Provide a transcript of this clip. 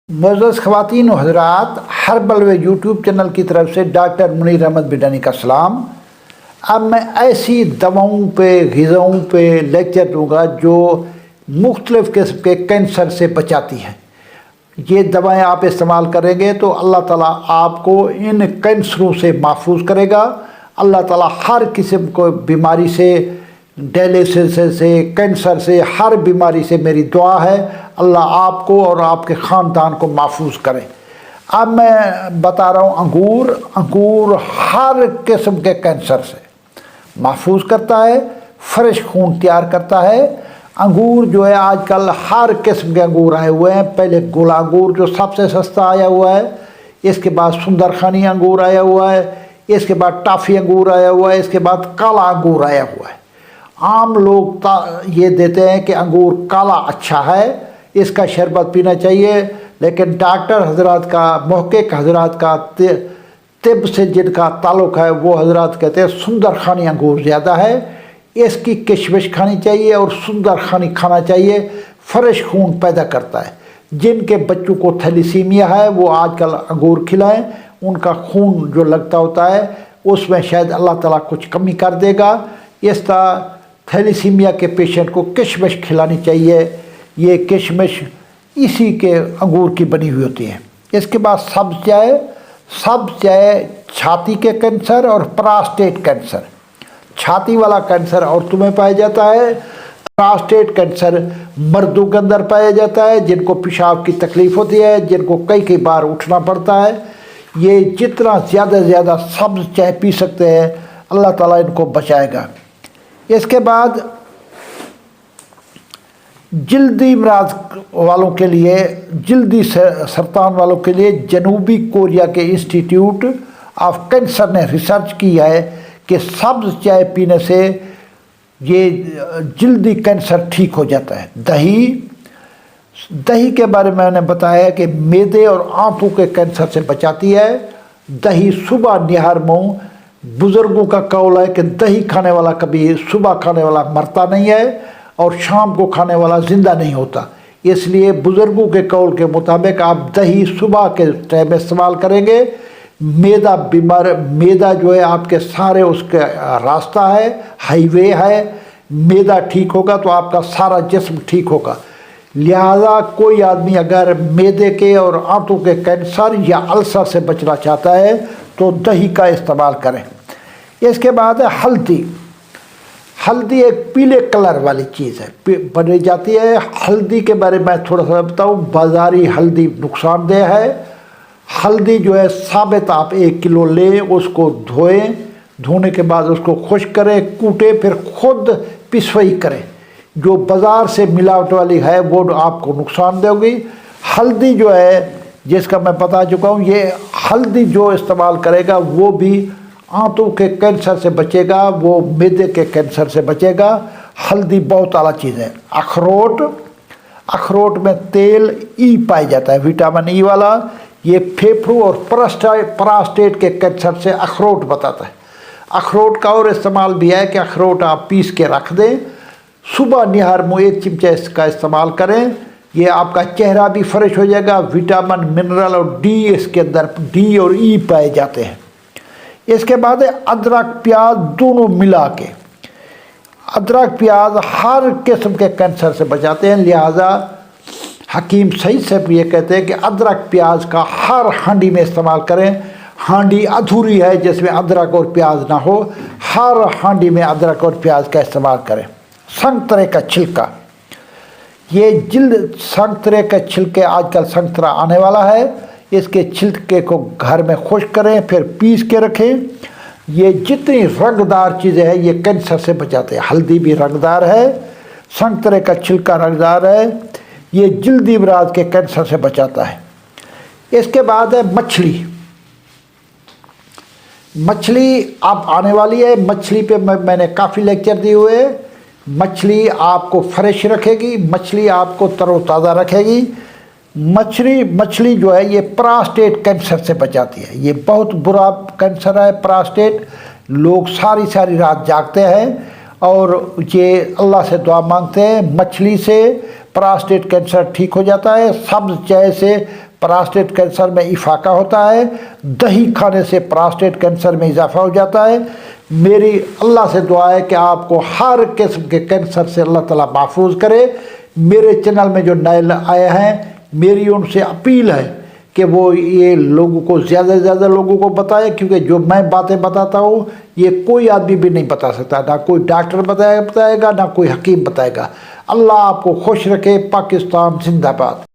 मुअज़्ज़ज़ ख़वातीन व हज़रात, हर्बल वे YouTube channel की तरफ से डॉक्टर मुनीर अहमद बिडानी का सलाम। अब मैं ऐसी दवाओं पे ग़िज़ाओं पे लेक्चर दूंगा जो मुख्तलिफ़ किस्म के कैंसर से बचाती हैं। ये दवाएं आप इस्तेमाल करेंगे तो अल्लाह ताला आपको इन कैंसरों से महफूज करेगा। अल्लाह ताला हर किस्म को बीमारी से, डायलिसिस से, कैंसर से, हर बीमारी से मेरी दुआ है अल्लाह आपको और आपके ख़ानदान को महफूज करे। अब मैं बता रहा हूँ अंगूर हर किस्म के कैंसर से महफूज करता है, फ्रेश खून तैयार करता है। अंगूर जो है आजकल हर किस्म के अंगूर आए हुए हैं। पहले गोला अंगूर जो सबसे सस्ता आया हुआ है, इसके बाद सुंदरखानी अंगूर आया हुआ है, इसके बाद टाफ़ी अंगूर आया हुआ है, इसके बाद काला अंगूर आया हुआ है। आम लोग ये देते हैं कि अंगूर काला अच्छा है, इसका शरबत पीना चाहिए, लेकिन डॉक्टर हजरात का, मुहक्किक हजरात का, तिब से जिनका ताल्लुक़ है वो हजरात कहते हैं सुंदरखानी अंगूर ज़्यादा है, इसकी किशमिश खानी चाहिए और सुंदरखानी खाना चाहिए, फ्रेश खून पैदा करता है। जिनके बच्चों को थैलीसीमिया है वो आजकल अंगूर खिलाएं, उनका खून जो लगता होता है उसमें शायद अल्लाह ताला कुछ कमी कर देगा। इस तरह थैलीसीमिया के पेशेंट को किशमिश खिलानी चाहिए। ये किशमिश इसी के अंगूर की बनी हुई होती है। इसके बाद सब्ज़ चाय छाती के कैंसर और प्रोस्टेट कैंसर। छाती वाला कैंसर औरतों में पाया जाता है, प्रोस्टेट कैंसर मर्दों के अंदर पाया जाता है जिनको पेशाब की तकलीफ़ होती है, जिनको कई बार उठना पड़ता है। ये जितना ज़्यादा से ज़्यादा सब्ज़ चाय पी सकते हैं अल्लाह ताला इनको बचाएगा। इसके बाद जल्दी मराज वालों के लिए, जल्दी सरतान वालों के लिए जनूबी कोरिया के इंस्टीट्यूट ऑफ कैंसर ने रिसर्च की है कि सब्ज़ चाय पीने से ये जल्दी कैंसर ठीक हो जाता है। दही के बारे में मैंने बताया कि मैदे और आंतों के कैंसर से बचाती है। दही सुबह निहार मुँह, बुज़ुर्गों का कौल है कि दही खाने वाला कभी सुबह खाने वाला मरता नहीं है और शाम को खाने वाला ज़िंदा नहीं होता। इसलिए बुज़ुर्गों के कौल के मुताबिक आप दही सुबह के टाइम में इस्तेमाल करेंगे। मैदा जो है आपके सारे उसके रास्ता है, हाईवे है, मैदा ठीक होगा तो आपका सारा जिस्म ठीक होगा। लिहाजा कोई आदमी अगर मैदे के और आंतों के कैंसर या अल्सर से बचना चाहता है तो दही का इस्तेमाल करें। इसके बाद है हल्दी एक पीले कलर वाली चीज़ है, बनी जाती है। हल्दी के बारे में थोड़ा सा बताऊँ, बाज़ारी हल्दी नुकसानदेह है। हल्दी जो है साबित आप 1 किलो लें, उसको धोएं, धोने के बाद उसको खुश्क करें, कूटें, फिर खुद पिसवाई करें। जो बाज़ार से मिलावट वाली है वो आपको नुकसान देगी। हल्दी जो है जिसका मैं बता चुका हूँ, ये हल्दी जो इस्तेमाल करेगा वो भी आंतों के कैंसर से बचेगा, वो मैदे के कैंसर से बचेगा। हल्दी बहुत आला चीज़ है। अखरोट में तेल ई पाया जाता है, विटामिन ई वाला। ये फेफड़ों और प्रोस्टेट के कैंसर से अखरोट बताता है। अखरोट का और इस्तेमाल भी है कि अखरोट आप पीस के रख दें, सुबह निहार मुँह 1 चमचा इसका इस्तेमाल करें। ये आपका चेहरा भी फ्रेश हो जाएगा। विटामिन, मिनरल और डी इसके अंदर, डी और ई पाए जाते हैं। इसके बाद है अदरक प्याज दोनों मिला के। अदरक प्याज हर किस्म के कैंसर से बचाते हैं। लिहाजा हकीम सही से ये कहते हैं कि अदरक प्याज का हर हांडी में इस्तेमाल करें। हांडी अधूरी है जिसमें अदरक और प्याज ना हो, हर हांडी में अदरक और प्याज का इस्तेमाल करें। संतरे का छिलका, ये संतरे के छिलके, आजकल संतरा आने वाला है, इसके छिलके को घर में खुश्क करें, फिर पीस के रखें। ये जितनी रंगदार चीज़ें हैं ये कैंसर से बचाते हैं। हल्दी भी रंगदार है, संतरे का छिलका रंगदार है, ये जल्दी अमराज के कैंसर से बचाता है। इसके बाद है मछली अब आने वाली है। मछली पे मैंने काफ़ी लेक्चर दिए हुए हैं। मछली आपको फ्रेश रखेगी, मछली आपको तरोताज़ा रखेगी। मछली जो है ये प्रोस्टेट कैंसर से बचाती है। ये बहुत बुरा कैंसर है प्रोस्टेट। लोग सारी रात जागते हैं और ये अल्लाह से दुआ मांगते हैं। मछली से प्रोस्टेट कैंसर ठीक हो जाता है। सब्ज़ चाय से پراسٹیٹ کینسر میں افاقہ ہوتا ہے، دہی کھانے سے پراسٹیٹ کینسر میں اضافہ ہو جاتا ہے۔ میری اللہ سے دعا ہے کہ آپ کو ہر قسم کے کینسر سے اللہ تعالیٰ محفوظ کرے۔ میرے چینل میں جو نئے آئے ہیں، میری ان سے اپیل ہے کہ وہ یہ لوگوں کو زیادہ سے زیادہ لوگوں کو بتائے، کیونکہ جو میں باتیں بتاتا ہوں یہ کوئی آدمی بھی نہیں بتا سکتا، نہ کوئی ڈاکٹر بتائے گا، نہ کوئی حکیم بتائے گا۔ اللہ آپ کو خوش رکھے۔ پاکستان زندہ باد۔